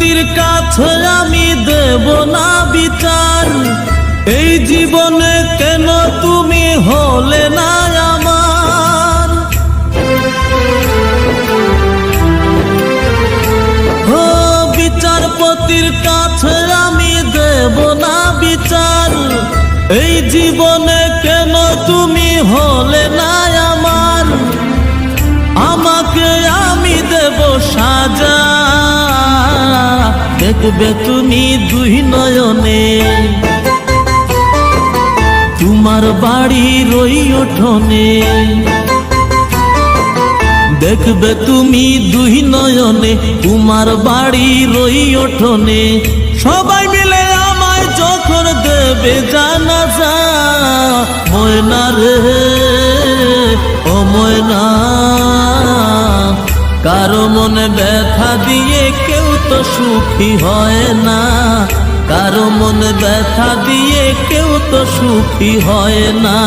পতির কাছে আমি দেব না বিচার, এই জীবনে কেন তুমি হলে না আমার। ও বিচারপতির কাছে আমি দেব না বিচার, এই জীবনে কেন তুমি হলে না আমার। আমাকে আমি দেব সাজা, দেখবে তুমি দুই নয়নে, তোমার বাড়ির ওই উঠোনে। দেখবে তুমি দুই নয়নে, তোমার বাড়ির ওই উঠোনে। সবাই মিলে আমায় যখন দেবে জানাজা, ময়না রে ও ময়না, কারো মনে ব্যথা দিয়ে কেউ তো সুখী হয় না, কারো মনে ব্যথা দিয়ে কেউ তো সুখী হয় না।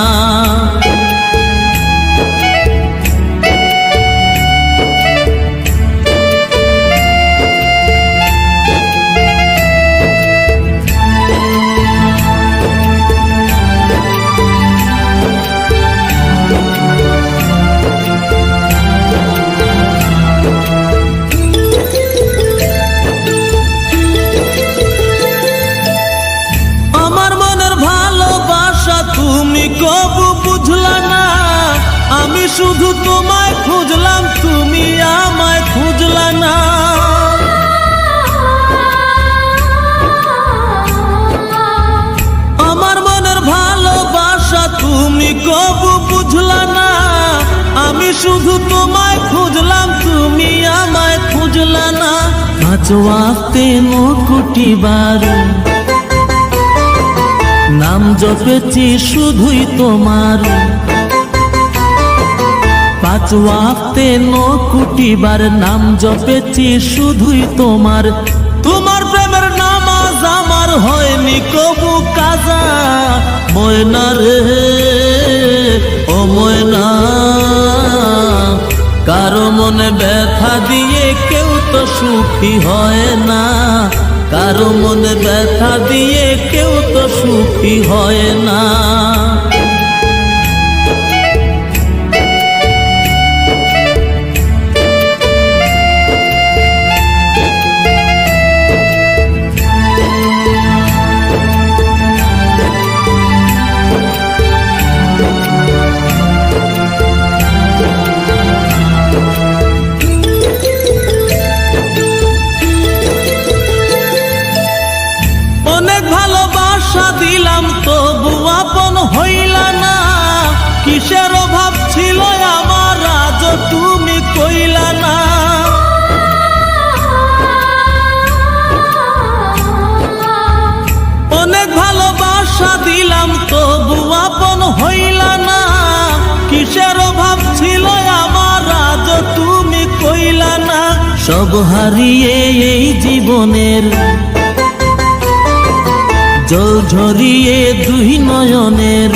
তুমি কবু বুঝলা না, আমি শুধু তোমায় খুঁজলাম, তুমি আমায় খুঁজলা না। আমার মনের ভালোবাসা তুমি কবু বুঝলা না, আমি শুধু তোমায় খুঁজলাম, তুমি আমায় খুঁজলা না। পাঁচ ওয়াক্তে কোটি বার নাম জপেছি শুধুই তোমার, পাঁচ ওয়াক্তে কোটি বার নাম জপেছি শুধুই তোমার। তোমার প্রেমের নামাজ আমার হয়নি কবু কাজা, ময়না রে ও ময়না, কারো মনে ব্যথা দিয়ে কেউ তো সুখী হয় না, কারো মনে ব্যথা দিয়ে কেউ তো সুখী হয় না। ভালোবাসা দিলাম তবু আপন হইলা না, কিসের অভাব ছিল আমার আজ তুমি কইলা না। অনেক ভালোবাসা দিলাম তবু আপন হইলা না, কিসের অভাব ছিল আমার আজ তুমি কইলা না। সব হারিয়ে এই জীবনের জল ঝরিয়ে দুই নয়নের,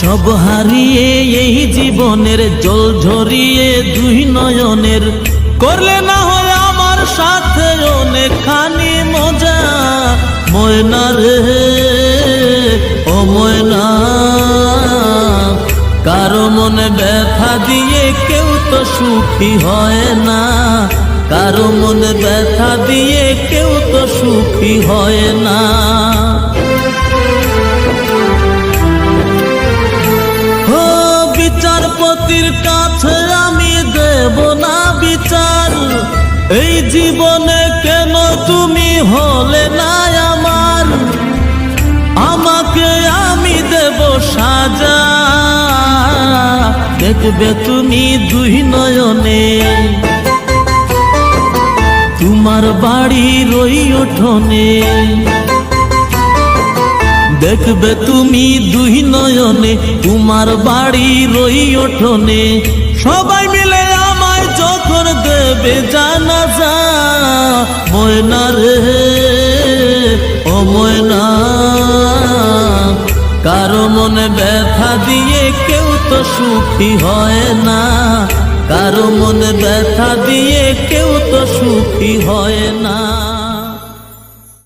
সব হারিয়ে এই জীবনের জল ঝরিয়ে দুই নয়নের। করলে না হয় আমার সাথে অনেকখানি মজা, ময়না রে ও ময়না, কারো মনে ব্যথা দিয়ে কেউ তো সুখী হয় না, কারো মনে ব্যথা দিয়ে কেউ তো সুখী হয় না। ও বিচারপতির কাছে আমি দেব না বিচার, এই জীবনে কেন তুমি হলে না আমার। আমাকে আমি দেব সাজা, দেখবে তুমি দুই নয়নে, তোমার বাড়ির ওই উঠোনে। দেখবে তুমি দুই নয়নে, তোমার বাড়ির ওই উঠোনে। সবাই মিলে আমায় যখন দেবে জানাজা, ময়না রে ও ময়না, কারো মনে ব্যথা দিয়ে কেউ তো সুখী হয় না, কারো মনে ব্যথা দিয়ে কেউ তো সুখী হয় না।